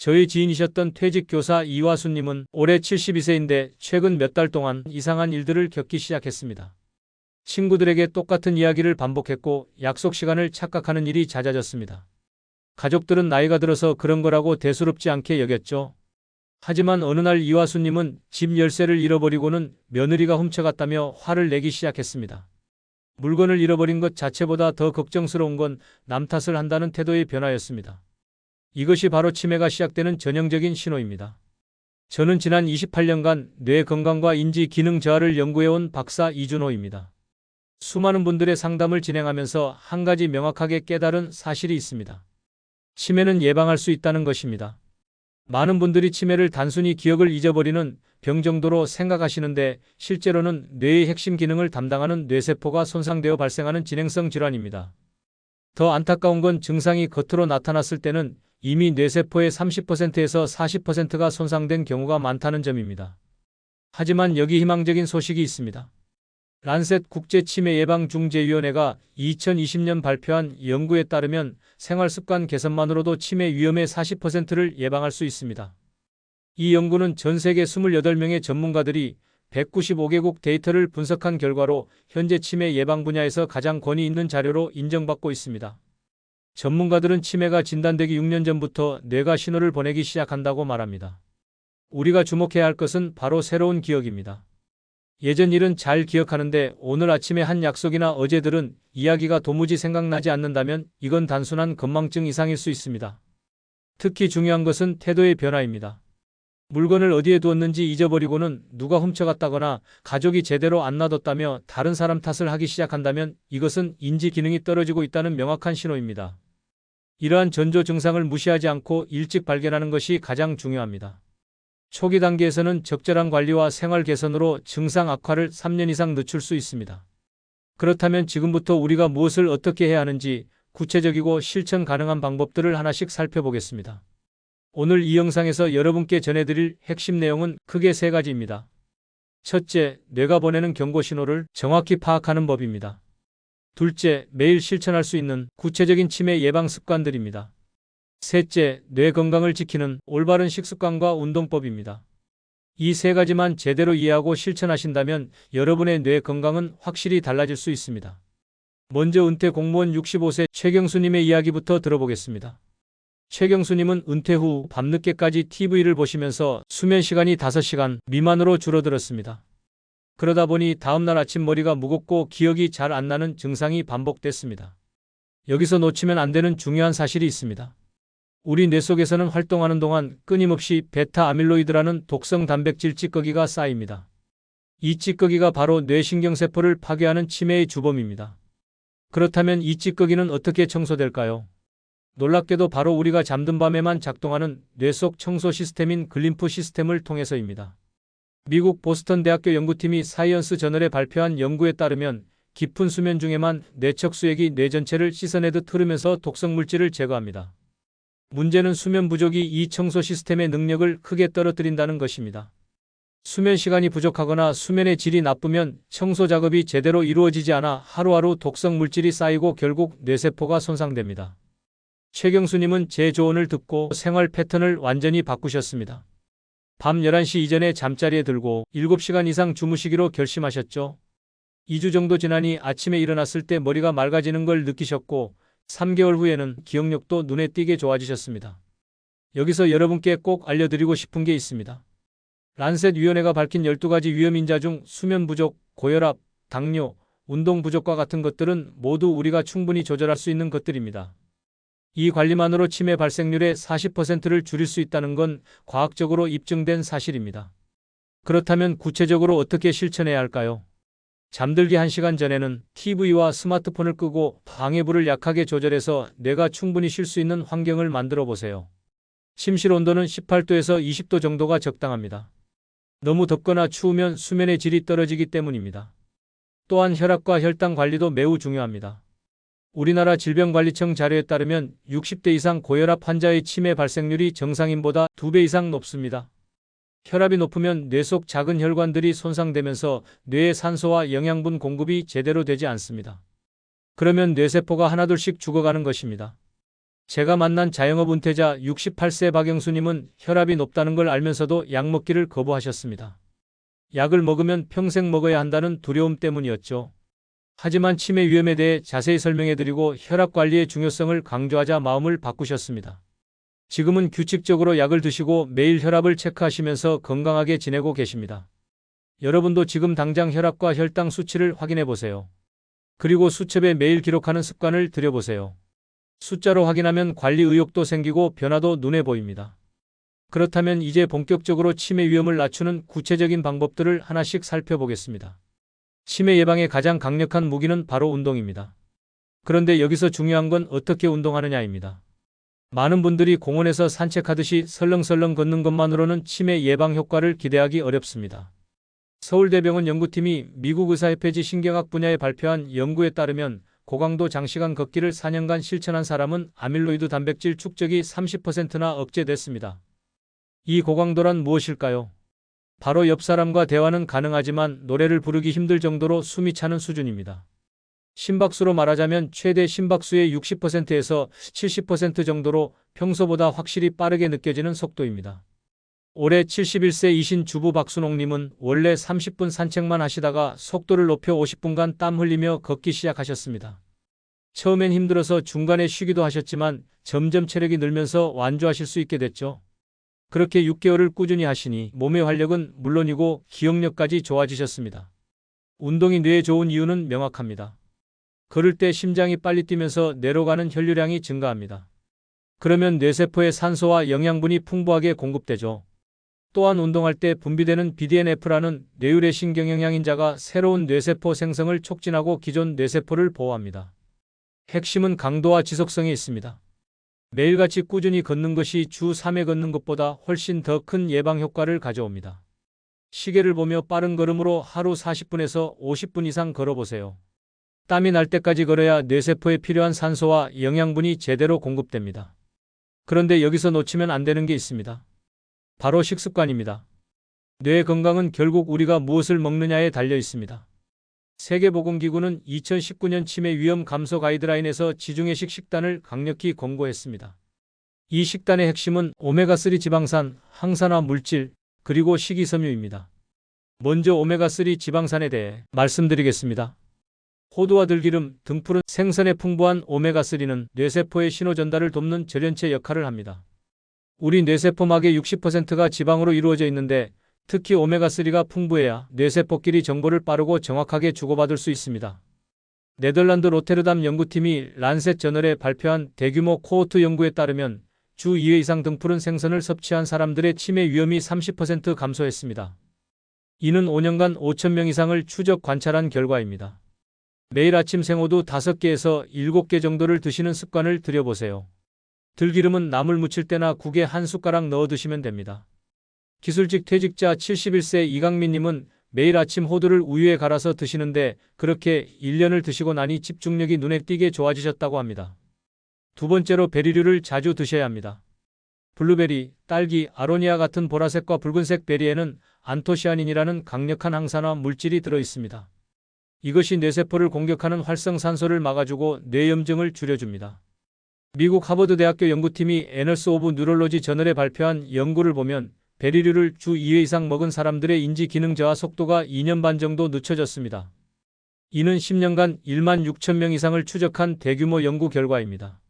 저희 지인이셨던 퇴직 교사 이화수님은 올해 72세인데 최근 몇 달 동안 이상한 일들을 겪기 시작했습니다. 친구들에게 똑같은 이야기를 반복했고 약속 시간을 착각하는 일이 잦아졌습니다. 가족들은 나이가 들어서 그런 거라고 대수롭지 않게 여겼죠. 하지만 어느 날 이화수님은 집 열쇠를 잃어버리고는 며느리가 훔쳐갔다며 화를 내기 시작했습니다. 물건을 잃어버린 것 자체보다 더 걱정스러운 건 남 탓을 한다는 태도의 변화였습니다. 이것이 바로 치매가 시작되는 전형적인 신호입니다. 저는 지난 28년간 뇌 건강과 인지 기능 저하를 연구해온 박사 이준호입니다. 수많은 분들의 상담을 진행하면서 한 가지 명확하게 깨달은 사실이 있습니다. 치매는 예방할 수 있다는 것입니다. 많은 분들이 치매를 단순히 기억을 잊어버리는 병 정도로 생각하시는데 실제로는 뇌의 핵심 기능을 담당하는 뇌세포가 손상되어 발생하는 진행성 질환입니다. 더 안타까운 건 증상이 겉으로 나타났을 때는 이미 뇌세포의 30%에서 40%가 손상된 경우가 많다는 점입니다. 하지만 여기 희망적인 소식이 있습니다. 란셋 국제치매예방중재위원회가 2020년 발표한 연구에 따르면 생활습관 개선만으로도 치매 위험의 40%를 예방할 수 있습니다. 이 연구는 전 세계 28명의 전문가들이 195개국 데이터를 분석한 결과로 현재 치매 예방 분야에서 가장 권위 있는 자료로 인정받고 있습니다. 전문가들은 치매가 진단되기 6년 전부터 뇌가 신호를 보내기 시작한다고 말합니다. 우리가 주목해야 할 것은 바로 새로운 기억입니다. 예전 일은 잘 기억하는데 오늘 아침에 한 약속이나 어제 들은 이야기가 도무지 생각나지 않는다면 이건 단순한 건망증 이상일 수 있습니다. 특히 중요한 것은 태도의 변화입니다. 물건을 어디에 두었는지 잊어버리고는 누가 훔쳐갔다거나 가족이 제대로 안 놔뒀다며 다른 사람 탓을 하기 시작한다면 이것은 인지 기능이 떨어지고 있다는 명확한 신호입니다. 이러한 전조 증상을 무시하지 않고 일찍 발견하는 것이 가장 중요합니다. 초기 단계에서는 적절한 관리와 생활 개선으로 증상 악화를 3년 이상 늦출 수 있습니다. 그렇다면 지금부터 우리가 무엇을 어떻게 해야 하는지 구체적이고 실천 가능한 방법들을 하나씩 살펴보겠습니다. 오늘 이 영상에서 여러분께 전해드릴 핵심 내용은 크게 3가지입니다. 첫째, 뇌가 보내는 경고 신호를 정확히 파악하는 법입니다. 둘째, 매일 실천할 수 있는 구체적인 치매 예방 습관들입니다. 셋째, 뇌 건강을 지키는 올바른 식습관과 운동법입니다. 이 3가지만 제대로 이해하고 실천하신다면 여러분의 뇌 건강은 확실히 달라질 수 있습니다. 먼저 은퇴 공무원 65세 최경수님의 이야기부터 들어보겠습니다. 최경수님은 은퇴 후 밤늦게까지 TV를 보시면서 수면 시간이 5시간 미만으로 줄어들었습니다. 그러다 보니 다음날 아침 머리가 무겁고 기억이 잘 안 나는 증상이 반복됐습니다. 여기서 놓치면 안 되는 중요한 사실이 있습니다. 우리 뇌 속에서는 활동하는 동안 끊임없이 베타 아밀로이드라는 독성 단백질 찌꺼기가 쌓입니다. 이 찌꺼기가 바로 뇌신경세포를 파괴하는 치매의 주범입니다. 그렇다면 이 찌꺼기는 어떻게 청소될까요? 놀랍게도 바로 우리가 잠든 밤에만 작동하는 뇌 속 청소 시스템인 글림프 시스템을 통해서입니다. 미국 보스턴 대학교 연구팀이 사이언스 저널에 발표한 연구에 따르면 깊은 수면 중에만 뇌척 수액이 뇌 전체를 씻어내듯 흐르면서 독성 물질을 제거합니다. 문제는 수면 부족이 이 청소 시스템의 능력을 크게 떨어뜨린다는 것입니다. 수면 시간이 부족하거나 수면의 질이 나쁘면 청소 작업이 제대로 이루어지지 않아 하루하루 독성 물질이 쌓이고 결국 뇌세포가 손상됩니다. 최경수님은 제 조언을 듣고 생활 패턴을 완전히 바꾸셨습니다. 밤 11시 이전에 잠자리에 들고 7시간 이상 주무시기로 결심하셨죠. 2주 정도 지나니 아침에 일어났을 때 머리가 맑아지는 걸 느끼셨고 3개월 후에는 기억력도 눈에 띄게 좋아지셨습니다. 여기서 여러분께 꼭 알려드리고 싶은 게 있습니다. 란셋 위원회가 밝힌 12가지 위험인자 중 수면 부족, 고혈압, 당뇨, 운동 부족과 같은 것들은 모두 우리가 충분히 조절할 수 있는 것들입니다. 이 관리만으로 치매 발생률의 40%를 줄일 수 있다는 건 과학적으로 입증된 사실입니다. 그렇다면 구체적으로 어떻게 실천해야 할까요? 잠들기 1시간 전에는 TV와 스마트폰을 끄고 방해불을 약하게 조절해서 뇌가 충분히 쉴 수 있는 환경을 만들어 보세요. 침실 온도는 18도에서 20도 정도가 적당합니다. 너무 덥거나 추우면 수면의 질이 떨어지기 때문입니다. 또한 혈압과 혈당 관리도 매우 중요합니다. 우리나라 질병관리청 자료에 따르면 60대 이상 고혈압 환자의 치매 발생률이 정상인보다 2배 이상 높습니다. 혈압이 높으면 뇌 속 작은 혈관들이 손상되면서 뇌의 산소와 영양분 공급이 제대로 되지 않습니다. 그러면 뇌세포가 하나둘씩 죽어가는 것입니다. 제가 만난 자영업 은퇴자 68세 박영수님은 혈압이 높다는 걸 알면서도 약 먹기를 거부하셨습니다. 약을 먹으면 평생 먹어야 한다는 두려움 때문이었죠. 하지만 치매 위험에 대해 자세히 설명해드리고 혈압 관리의 중요성을 강조하자 마음을 바꾸셨습니다. 지금은 규칙적으로 약을 드시고 매일 혈압을 체크하시면서 건강하게 지내고 계십니다. 여러분도 지금 당장 혈압과 혈당 수치를 확인해 보세요. 그리고 수첩에 매일 기록하는 습관을 들여보세요. 숫자로 확인하면 관리 의욕도 생기고 변화도 눈에 보입니다. 그렇다면 이제 본격적으로 치매 위험을 낮추는 구체적인 방법들을 하나씩 살펴보겠습니다. 치매 예방의 가장 강력한 무기는 바로 운동입니다. 그런데 여기서 중요한 건 어떻게 운동하느냐입니다. 많은 분들이 공원에서 산책하듯이 설렁설렁 걷는 것만으로는 치매 예방 효과를 기대하기 어렵습니다. 서울대병원 연구팀이 미국 의사협회지 신경학 분야에 발표한 연구에 따르면 고강도 장시간 걷기를 4년간 실천한 사람은 아밀로이드 단백질 축적이 30%나 억제됐습니다. 이 고강도란 무엇일까요? 바로 옆 사람과 대화는 가능하지만 노래를 부르기 힘들 정도로 숨이 차는 수준입니다. 심박수로 말하자면 최대 심박수의 60%에서 70% 정도로 평소보다 확실히 빠르게 느껴지는 속도입니다. 올해 71세이신 주부 박순옥님은 원래 30분 산책만 하시다가 속도를 높여 50분간 땀 흘리며 걷기 시작하셨습니다. 처음엔 힘들어서 중간에 쉬기도 하셨지만 점점 체력이 늘면서 완주하실 수 있게 됐죠. 그렇게 6개월을 꾸준히 하시니 몸의 활력은 물론이고 기억력까지 좋아지셨습니다. 운동이 뇌에 좋은 이유는 명확합니다. 걸을 때 심장이 빨리 뛰면서 뇌로 가는 혈류량이 증가합니다. 그러면 뇌세포에 산소와 영양분이 풍부하게 공급되죠. 또한 운동할 때 분비되는 BDNF라는 뇌율의 신경영양인자가 새로운 뇌세포 생성을 촉진하고 기존 뇌세포를 보호합니다. 핵심은 강도와 지속성에 있습니다. 매일같이 꾸준히 걷는 것이 주 3회 걷는 것보다 훨씬 더 큰 예방 효과를 가져옵니다. 시계를 보며 빠른 걸음으로 하루 40분에서 50분 이상 걸어보세요. 땀이 날 때까지 걸어야 뇌세포에 필요한 산소와 영양분이 제대로 공급됩니다. 그런데 여기서 놓치면 안 되는 게 있습니다. 바로 식습관입니다. 뇌 건강은 결국 우리가 무엇을 먹느냐에 달려 있습니다. 세계보건기구는 2019년 치매 위험 감소 가이드라인에서 지중해식 식단을 강력히 권고했습니다. 이 식단의 핵심은 오메가3 지방산, 항산화 물질, 그리고 식이섬유입니다. 먼저 오메가3 지방산에 대해 말씀드리겠습니다. 호두와 들기름, 등푸른 생선에 풍부한 오메가3는 뇌세포의 신호 전달을 돕는 절연체 역할을 합니다. 우리 뇌세포막의 60%가 지방으로 이루어져 있는데 특히 오메가3가 풍부해야 뇌세포끼리 정보를 빠르고 정확하게 주고받을 수 있습니다. 네덜란드 로테르담 연구팀이 란셋 저널에 발표한 대규모 코호트 연구에 따르면 주 2회 이상 등푸른 생선을 섭취한 사람들의 치매 위험이 30% 감소했습니다. 이는 5년간 5,000명 이상을 추적 관찰한 결과입니다. 매일 아침 생호두 5개에서 7개 정도를 드시는 습관을 들여보세요. 들기름은 나물 무칠 때나 국에 한 숟가락 넣어 드시면 됩니다. 기술직 퇴직자 71세 이강민님은 매일 아침 호두를 우유에 갈아서 드시는데 그렇게 1년을 드시고 나니 집중력이 눈에 띄게 좋아지셨다고 합니다. 두 번째로 베리류를 자주 드셔야 합니다. 블루베리, 딸기, 아로니아 같은 보라색과 붉은색 베리에는 안토시아닌이라는 강력한 항산화 물질이 들어 있습니다. 이것이 뇌세포를 공격하는 활성산소를 막아주고 뇌염증을 줄여줍니다. 미국 하버드 대학교 연구팀이 애널스 오브 뉴럴로지 저널에 발표한 연구를 보면 베리류를 주 2회 이상 먹은 사람들의 인지 기능 저하 속도가 2년 반 정도 늦춰졌습니다. 이는 10년간 1만 6천 명 이상을 추적한 대규모 연구 결과입니다.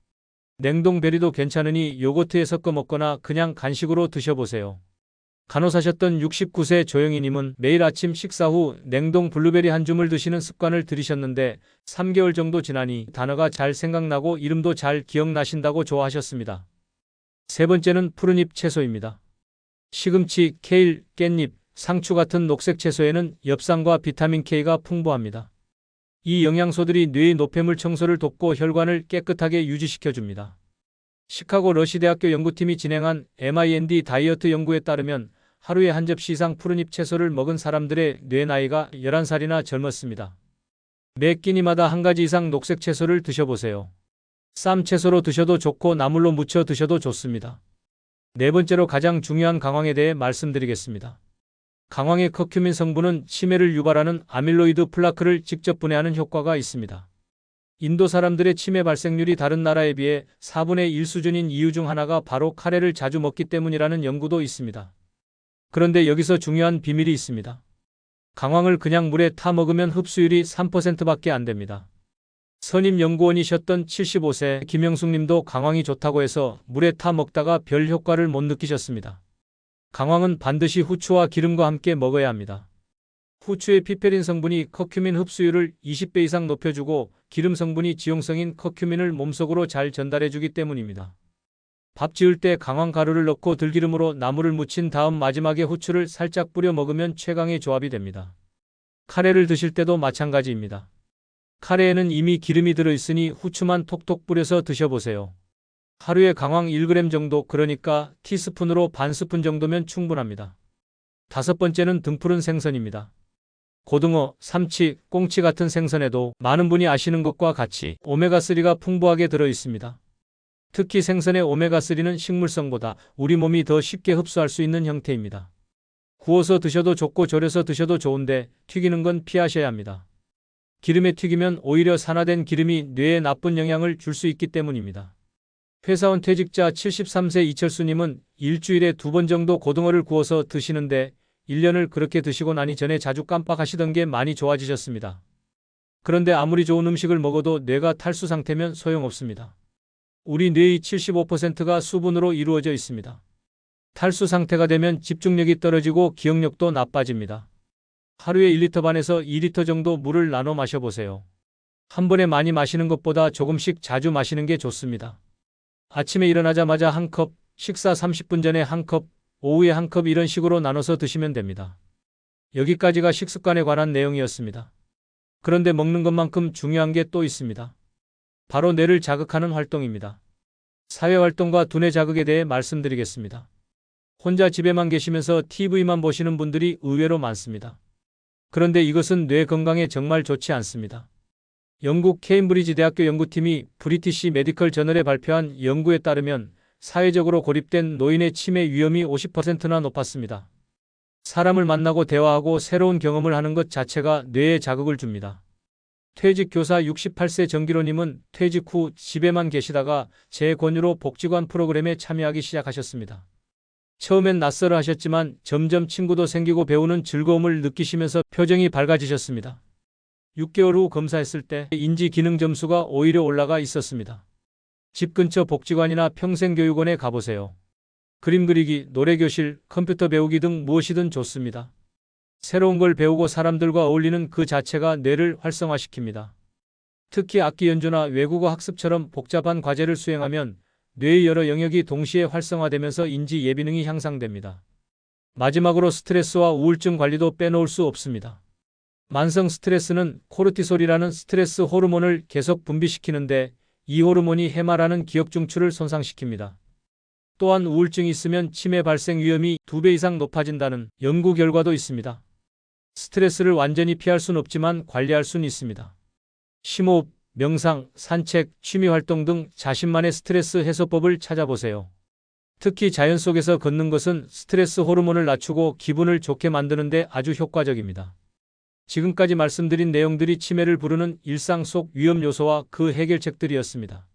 냉동 베리도 괜찮으니 요거트에 섞어 먹거나 그냥 간식으로 드셔보세요. 간호사셨던 69세 조영희님은 매일 아침 식사 후 냉동 블루베리 한 줌을 드시는 습관을 들이셨는데 3개월 정도 지나니 단어가 잘 생각나고 이름도 잘 기억나신다고 좋아하셨습니다. 세 번째는 푸른잎 채소입니다. 시금치, 케일, 깻잎, 상추 같은 녹색 채소에는 엽산과 비타민 K가 풍부합니다. 이 영양소들이 뇌의 노폐물 청소를 돕고 혈관을 깨끗하게 유지시켜줍니다. 시카고 러시대학교 연구팀이 진행한 MIND 다이어트 연구에 따르면 하루에 한 접시 이상 푸른잎 채소를 먹은 사람들의 뇌 나이가 11살이나 젊었습니다. 매 끼니마다 한 가지 이상 녹색 채소를 드셔보세요. 쌈 채소로 드셔도 좋고 나물로 무쳐 드셔도 좋습니다. 네 번째로 가장 중요한 강황에 대해 말씀드리겠습니다. 강황의 커큐민 성분은 치매를 유발하는 아밀로이드 플라크를 직접 분해하는 효과가 있습니다. 인도 사람들의 치매 발생률이 다른 나라에 비해 4분의 1 수준인 이유 중 하나가 바로 카레를 자주 먹기 때문이라는 연구도 있습니다. 그런데 여기서 중요한 비밀이 있습니다. 강황을 그냥 물에 타 먹으면 흡수율이 3%밖에 안 됩니다. 선임 연구원이셨던 75세 김영숙 님도 강황이 좋다고 해서 물에 타 먹다가 별 효과를 못 느끼셨습니다. 강황은 반드시 후추와 기름과 함께 먹어야 합니다. 후추의 피페린 성분이 커큐민 흡수율을 20배 이상 높여주고 기름 성분이 지용성인 커큐민을 몸속으로 잘 전달해주기 때문입니다. 밥 지을 때 강황 가루를 넣고 들기름으로 나물을 무친 다음 마지막에 후추를 살짝 뿌려 먹으면 최강의 조합이 됩니다. 카레를 드실 때도 마찬가지입니다. 카레에는 이미 기름이 들어있으니 후추만 톡톡 뿌려서 드셔보세요. 하루에 강황 1g 정도, 그러니까 티스푼으로 반 스푼 정도면 충분합니다. 다섯 번째는 등푸른 생선입니다. 고등어, 삼치, 꽁치 같은 생선에도 많은 분이 아시는 것과 같이 오메가3가 풍부하게 들어있습니다. 특히 생선의 오메가3는 식물성보다 우리 몸이 더 쉽게 흡수할 수 있는 형태입니다. 구워서 드셔도 좋고 졸여서 드셔도 좋은데 튀기는 건 피하셔야 합니다. 기름에 튀기면 오히려 산화된 기름이 뇌에 나쁜 영향을 줄 수 있기 때문입니다. 회사원 퇴직자 73세 이철수님은 일주일에 2번 정도 고등어를 구워서 드시는데 1년을 그렇게 드시고 나니 전에 자주 깜빡하시던 게 많이 좋아지셨습니다. 그런데 아무리 좋은 음식을 먹어도 뇌가 탈수 상태면 소용없습니다. 우리 뇌의 75%가 수분으로 이루어져 있습니다. 탈수 상태가 되면 집중력이 떨어지고 기억력도 나빠집니다. 하루에 1리터 반에서 2리터 정도 물을 나눠 마셔보세요. 한 번에 많이 마시는 것보다 조금씩 자주 마시는 게 좋습니다. 아침에 일어나자마자 한 컵, 식사 30분 전에 한 컵, 오후에 한 컵, 이런 식으로 나눠서 드시면 됩니다. 여기까지가 식습관에 관한 내용이었습니다. 그런데 먹는 것만큼 중요한 게 또 있습니다. 바로 뇌를 자극하는 활동입니다. 사회활동과 두뇌 자극에 대해 말씀드리겠습니다. 혼자 집에만 계시면서 TV만 보시는 분들이 의외로 많습니다. 그런데 이것은 뇌 건강에 정말 좋지 않습니다. 영국 케임브리지 대학교 연구팀이 브리티시 메디컬 저널에 발표한 연구에 따르면 사회적으로 고립된 노인의 치매 위험이 50%나 높았습니다. 사람을 만나고 대화하고 새로운 경험을 하는 것 자체가 뇌에 자극을 줍니다. 퇴직 교사 68세 정기로님은 퇴직 후 집에만 계시다가 제 권유로 복지관 프로그램에 참여하기 시작하셨습니다. 처음엔 낯설어 하셨지만 점점 친구도 생기고 배우는 즐거움을 느끼시면서 표정이 밝아지셨습니다. 6개월 후 검사했을 때 인지 기능 점수가 오히려 올라가 있었습니다. 집 근처 복지관이나 평생교육원에 가보세요. 그림 그리기, 노래교실, 컴퓨터 배우기 등 무엇이든 좋습니다. 새로운 걸 배우고 사람들과 어울리는 그 자체가 뇌를 활성화시킵니다. 특히 악기 연주나 외국어 학습처럼 복잡한 과제를 수행하면 뇌의 여러 영역이 동시에 활성화되면서 인지 예비능이 향상됩니다. 마지막으로 스트레스와 우울증 관리도 빼놓을 수 없습니다. 만성 스트레스는 코르티솔이라는 스트레스 호르몬을 계속 분비시키는데 이 호르몬이 해마라는 기억 중추를 손상시킵니다. 또한 우울증이 있으면 치매 발생 위험이 2배 이상 높아진다는 연구 결과도 있습니다. 스트레스를 완전히 피할 수는 없지만 관리할 수는 있습니다. 심호흡, 명상, 산책, 취미활동 등 자신만의 스트레스 해소법을 찾아보세요. 특히 자연 속에서 걷는 것은 스트레스 호르몬을 낮추고 기분을 좋게 만드는 데 아주 효과적입니다. 지금까지 말씀드린 내용들이 치매를 부르는 일상 속 위험 요소와 그 해결책들이었습니다.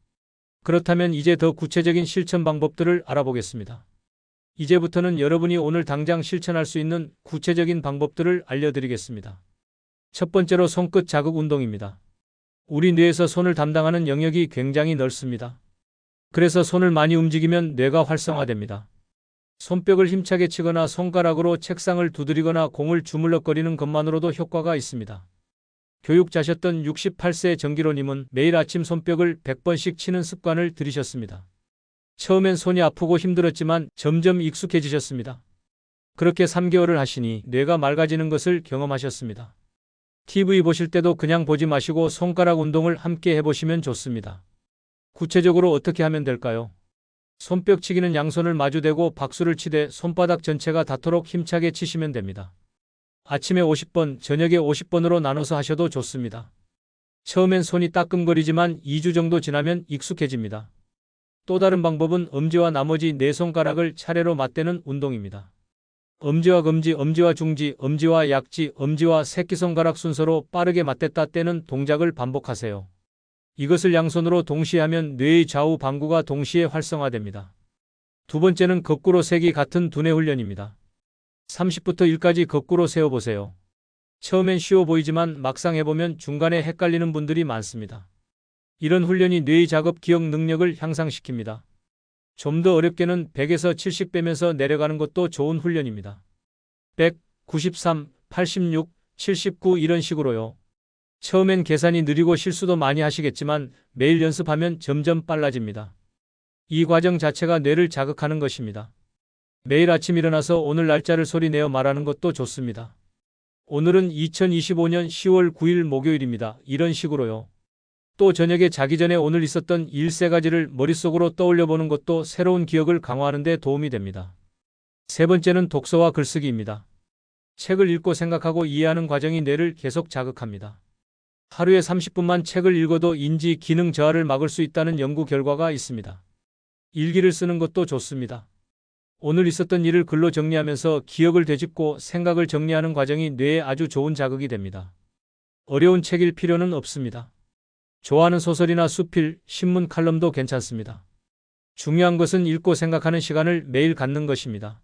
그렇다면 이제 더 구체적인 실천 방법들을 알아보겠습니다. 이제부터는 여러분이 오늘 당장 실천할 수 있는 구체적인 방법들을 알려드리겠습니다. 첫 번째로 손끝 자극 운동입니다. 우리 뇌에서 손을 담당하는 영역이 굉장히 넓습니다. 그래서 손을 많이 움직이면 뇌가 활성화됩니다. 손뼉을 힘차게 치거나 손가락으로 책상을 두드리거나 공을 주물럭거리는 것만으로도 효과가 있습니다. 교육자셨던 68세 정기로님은 매일 아침 손뼉을 100번씩 치는 습관을 들이셨습니다. 처음엔 손이 아프고 힘들었지만 점점 익숙해지셨습니다. 그렇게 3개월을 하시니 뇌가 맑아지는 것을 경험하셨습니다. TV 보실 때도 그냥 보지 마시고 손가락 운동을 함께 해보시면 좋습니다. 구체적으로 어떻게 하면 될까요? 손뼉치기는 양손을 마주대고 박수를 치되 손바닥 전체가 닿도록 힘차게 치시면 됩니다. 아침에 50번, 저녁에 50번으로 나눠서 하셔도 좋습니다. 처음엔 손이 따끔거리지만 2주 정도 지나면 익숙해집니다. 또 다른 방법은 엄지와 나머지 4손가락을 차례로 맞대는 운동입니다. 엄지와 검지, 엄지와 중지, 엄지와 약지, 엄지와 새끼손가락 순서로 빠르게 맞댔다 떼는 동작을 반복하세요. 이것을 양손으로 동시에 하면 뇌의 좌우 방구가 동시에 활성화됩니다. 두 번째는 거꾸로 세기 같은 두뇌 훈련입니다. 30부터 1까지 거꾸로 세어보세요. 처음엔 쉬워 보이지만 막상 해보면 중간에 헷갈리는 분들이 많습니다. 이런 훈련이 뇌의 작업 기억 능력을 향상시킵니다. 좀 더 어렵게는 100에서 70 빼면서 내려가는 것도 좋은 훈련입니다. 100, 93, 86, 79 이런 식으로요. 처음엔 계산이 느리고 실수도 많이 하시겠지만 매일 연습하면 점점 빨라집니다. 이 과정 자체가 뇌를 자극하는 것입니다. 매일 아침 일어나서 오늘 날짜를 소리내어 말하는 것도 좋습니다. 오늘은 2025년 10월 9일 목요일입니다. 이런 식으로요. 또 저녁에 자기 전에 오늘 있었던 일 3가지를 머릿속으로 떠올려 보는 것도 새로운 기억을 강화하는 데 도움이 됩니다. 세 번째는 독서와 글쓰기입니다. 책을 읽고 생각하고 이해하는 과정이 뇌를 계속 자극합니다. 하루에 30분만 책을 읽어도 인지 기능 저하를 막을 수 있다는 연구 결과가 있습니다. 일기를 쓰는 것도 좋습니다. 오늘 있었던 일을 글로 정리하면서 기억을 되짚고 생각을 정리하는 과정이 뇌에 아주 좋은 자극이 됩니다. 어려운 책일 필요는 없습니다. 좋아하는 소설이나 수필, 신문 칼럼도 괜찮습니다. 중요한 것은 읽고 생각하는 시간을 매일 갖는 것입니다.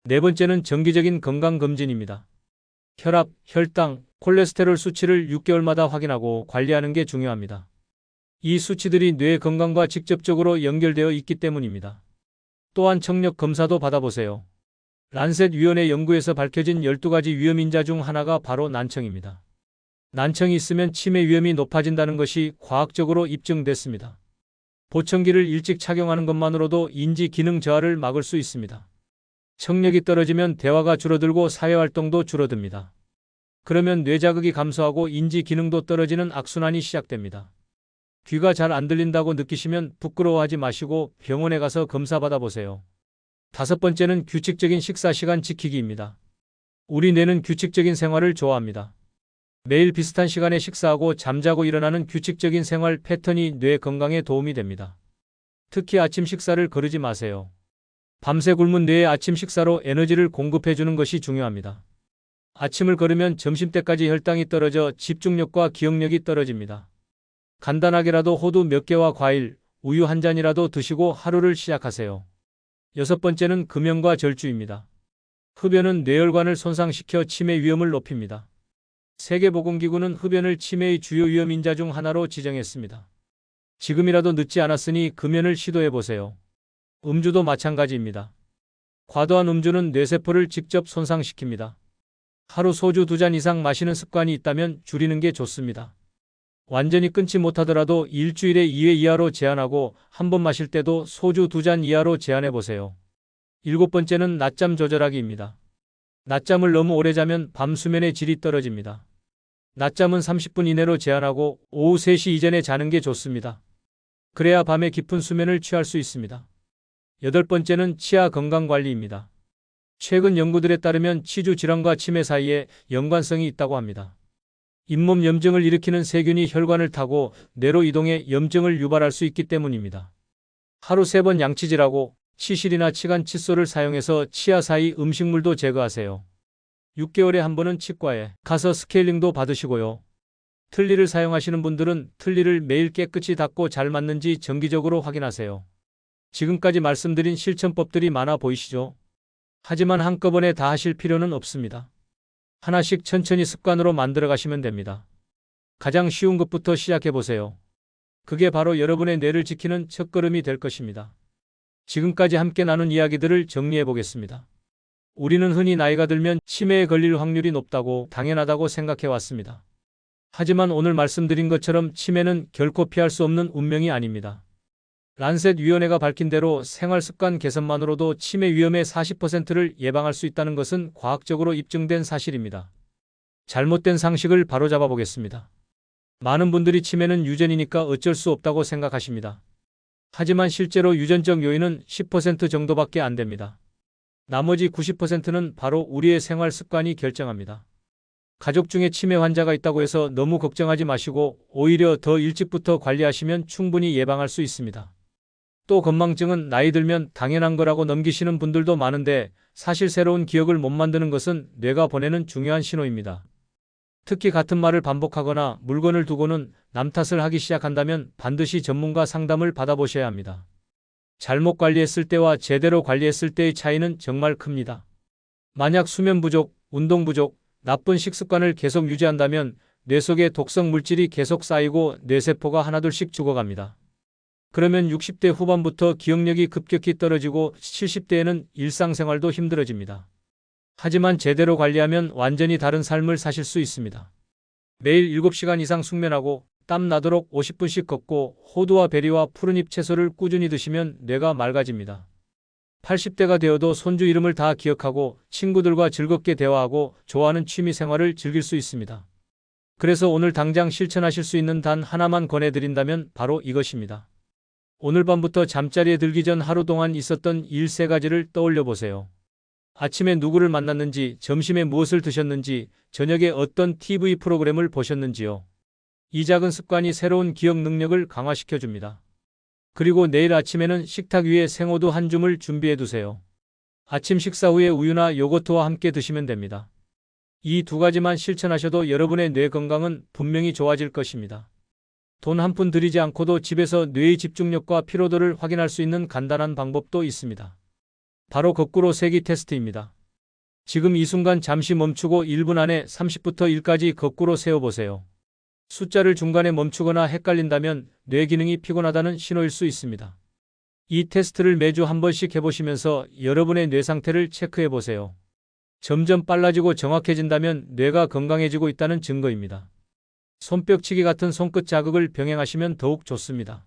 네 번째는 정기적인 건강검진입니다. 혈압, 혈당, 콜레스테롤 수치를 6개월마다 확인하고 관리하는 게 중요합니다. 이 수치들이 뇌 건강과 직접적으로 연결되어 있기 때문입니다. 또한 청력 검사도 받아보세요. 란셋 위원회 연구에서 밝혀진 12가지 위험인자 중 하나가 바로 난청입니다. 난청이 있으면 치매 위험이 높아진다는 것이 과학적으로 입증됐습니다. 보청기를 일찍 착용하는 것만으로도 인지 기능 저하를 막을 수 있습니다. 청력이 떨어지면 대화가 줄어들고 사회활동도 줄어듭니다. 그러면 뇌자극이 감소하고 인지 기능도 떨어지는 악순환이 시작됩니다. 귀가 잘 안 들린다고 느끼시면 부끄러워하지 마시고 병원에 가서 검사받아 보세요. 다섯 번째는 규칙적인 식사 시간 지키기입니다. 우리 뇌는 규칙적인 생활을 좋아합니다. 매일 비슷한 시간에 식사하고 잠자고 일어나는 규칙적인 생활 패턴이 뇌 건강에 도움이 됩니다. 특히 아침 식사를 거르지 마세요. 밤새 굶은 뇌의 아침 식사로 에너지를 공급해 주는 것이 중요합니다. 아침을 거르면 점심때까지 혈당이 떨어져 집중력과 기억력이 떨어집니다. 간단하게라도 호두 몇 개와 과일, 우유 한 잔이라도 드시고 하루를 시작하세요. 여섯 번째는 금연과 절주입니다. 흡연은 뇌혈관을 손상시켜 치매 위험을 높입니다. 세계보건기구는 흡연을 치매의 주요 위험인자 중 하나로 지정했습니다. 지금이라도 늦지 않았으니 금연을 시도해보세요. 음주도 마찬가지입니다. 과도한 음주는 뇌세포를 직접 손상시킵니다. 하루 소주 2잔 이상 마시는 습관이 있다면 줄이는 게 좋습니다. 완전히 끊지 못하더라도 일주일에 2회 이하로 제한하고 한 번 마실 때도 소주 2잔 이하로 제한해보세요. 일곱 번째는 낮잠 조절하기입니다. 낮잠을 너무 오래 자면 밤 수면의 질이 떨어집니다. 낮잠은 30분 이내로 제한하고 오후 3시 이전에 자는 게 좋습니다. 그래야 밤에 깊은 수면을 취할 수 있습니다. 여덟 번째는 치아 건강관리입니다. 최근 연구들에 따르면 치주 질환과 치매 사이에 연관성이 있다고 합니다. 잇몸 염증을 일으키는 세균이 혈관을 타고 뇌로 이동해 염증을 유발할 수 있기 때문입니다. 하루 3번 양치질하고 치실이나 치간 칫솔을 사용해서 치아 사이 음식물도 제거하세요. 6개월에 한 번은 치과에 가서 스케일링도 받으시고요. 틀니를 사용하시는 분들은 틀니를 매일 깨끗이 닦고 잘 맞는지 정기적으로 확인하세요. 지금까지 말씀드린 실천법들이 많아 보이시죠? 하지만 한꺼번에 다 하실 필요는 없습니다. 하나씩 천천히 습관으로 만들어 가시면 됩니다. 가장 쉬운 것부터 시작해 보세요. 그게 바로 여러분의 뇌를 지키는 첫걸음이 될 것입니다. 지금까지 함께 나눈 이야기들을 정리해 보겠습니다. 우리는 흔히 나이가 들면 치매에 걸릴 확률이 높다고 당연하다고 생각해 왔습니다. 하지만 오늘 말씀드린 것처럼 치매는 결코 피할 수 없는 운명이 아닙니다. 란셋 위원회가 밝힌 대로 생활습관 개선만으로도 치매 위험의 40%를 예방할 수 있다는 것은 과학적으로 입증된 사실입니다. 잘못된 상식을 바로잡아 보겠습니다. 많은 분들이 치매는 유전이니까 어쩔 수 없다고 생각하십니다. 하지만 실제로 유전적 요인은 10% 정도밖에 안 됩니다. 나머지 90%는 바로 우리의 생활 습관이 결정합니다. 가족 중에 치매 환자가 있다고 해서 너무 걱정하지 마시고 오히려 더 일찍부터 관리하시면 충분히 예방할 수 있습니다. 또 건망증은 나이 들면 당연한 거라고 넘기시는 분들도 많은데 사실 새로운 기억을 못 만드는 것은 뇌가 보내는 중요한 신호입니다. 특히 같은 말을 반복하거나 물건을 두고는 남 탓을 하기 시작한다면 반드시 전문가 상담을 받아보셔야 합니다. 잘못 관리했을 때와 제대로 관리했을 때의 차이는 정말 큽니다. 만약 수면 부족, 운동 부족, 나쁜 식습관을 계속 유지한다면 뇌 속에 독성 물질이 계속 쌓이고 뇌세포가 하나둘씩 죽어갑니다. 그러면 60대 후반부터 기억력이 급격히 떨어지고 70대에는 일상생활도 힘들어집니다. 하지만 제대로 관리하면 완전히 다른 삶을 사실 수 있습니다. 매일 7시간 이상 숙면하고 땀 나도록 50분씩 걷고 호두와 베리와 푸른잎 채소를 꾸준히 드시면 뇌가 맑아집니다. 80대가 되어도 손주 이름을 다 기억하고 친구들과 즐겁게 대화하고 좋아하는 취미 생활을 즐길 수 있습니다. 그래서 오늘 당장 실천하실 수 있는 단 하나만 권해드린다면 바로 이것입니다. 오늘 밤부터 잠자리에 들기 전 하루 동안 있었던 일 3가지를 떠올려 보세요. 아침에 누구를 만났는지, 점심에 무엇을 드셨는지, 저녁에 어떤 TV 프로그램을 보셨는지요. 이 작은 습관이 새로운 기억 능력을 강화시켜 줍니다. 그리고 내일 아침에는 식탁 위에 생호두 한 줌을 준비해 두세요. 아침 식사 후에 우유나 요거트와 함께 드시면 됩니다. 이 2가지만 실천하셔도 여러분의 뇌 건강은 분명히 좋아질 것입니다. 돈 한 푼 들이지 않고도 집에서 뇌의 집중력과 피로도를 확인할 수 있는 간단한 방법도 있습니다. 바로 거꾸로 세기 테스트입니다. 지금 이 순간 잠시 멈추고 1분 안에 30부터 1까지 거꾸로 세어보세요. 숫자를 중간에 멈추거나 헷갈린다면 뇌 기능이 피곤하다는 신호일 수 있습니다. 이 테스트를 매주 한 번씩 해보시면서 여러분의 뇌 상태를 체크해보세요. 점점 빨라지고 정확해진다면 뇌가 건강해지고 있다는 증거입니다. 손뼉치기 같은 손끝 자극을 병행하시면 더욱 좋습니다.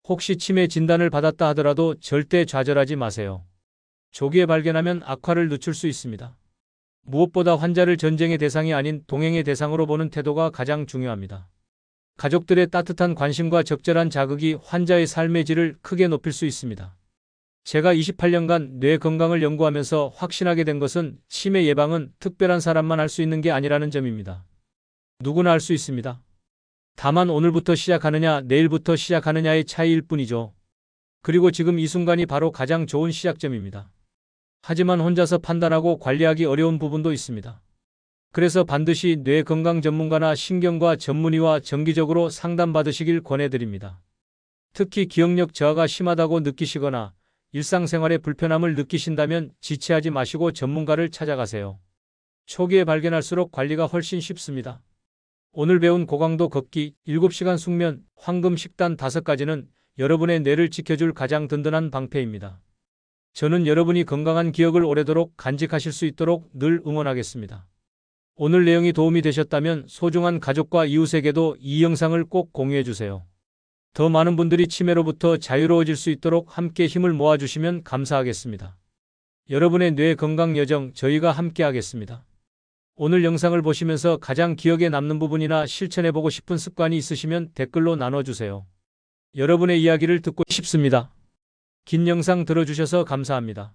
혹시 치매 진단을 받았다 하더라도 절대 좌절하지 마세요. 조기에 발견하면 악화를 늦출 수 있습니다. 무엇보다 환자를 전쟁의 대상이 아닌 동행의 대상으로 보는 태도가 가장 중요합니다. 가족들의 따뜻한 관심과 적절한 자극이 환자의 삶의 질을 크게 높일 수 있습니다. 제가 28년간 뇌 건강을 연구하면서 확신하게 된 것은 치매 예방은 특별한 사람만 할 수 있는 게 아니라는 점입니다. 누구나 할 수 있습니다. 다만 오늘부터 시작하느냐, 내일부터 시작하느냐의 차이일 뿐이죠. 그리고 지금 이 순간이 바로 가장 좋은 시작점입니다. 하지만 혼자서 판단하고 관리하기 어려운 부분도 있습니다. 그래서 반드시 뇌 건강 전문가나 신경과 전문의와 정기적으로 상담받으시길 권해드립니다. 특히 기억력 저하가 심하다고 느끼시거나 일상생활에 불편함을 느끼신다면 지체하지 마시고 전문가를 찾아가세요. 초기에 발견할수록 관리가 훨씬 쉽습니다. 오늘 배운 고강도 걷기, 7시간 숙면, 황금 식단 5가지는 여러분의 뇌를 지켜줄 가장 든든한 방패입니다. 저는 여러분이 건강한 기억을 오래도록 간직하실 수 있도록 늘 응원하겠습니다. 오늘 내용이 도움이 되셨다면 소중한 가족과 이웃에게도 이 영상을 꼭 공유해 주세요. 더 많은 분들이 치매로부터 자유로워질 수 있도록 함께 힘을 모아주시면 감사하겠습니다. 여러분의 뇌 건강 여정 저희가 함께 하겠습니다. 오늘 영상을 보시면서 가장 기억에 남는 부분이나 실천해보고 싶은 습관이 있으시면 댓글로 나눠주세요. 여러분의 이야기를 듣고 싶습니다. 긴 영상 들어주셔서 감사합니다.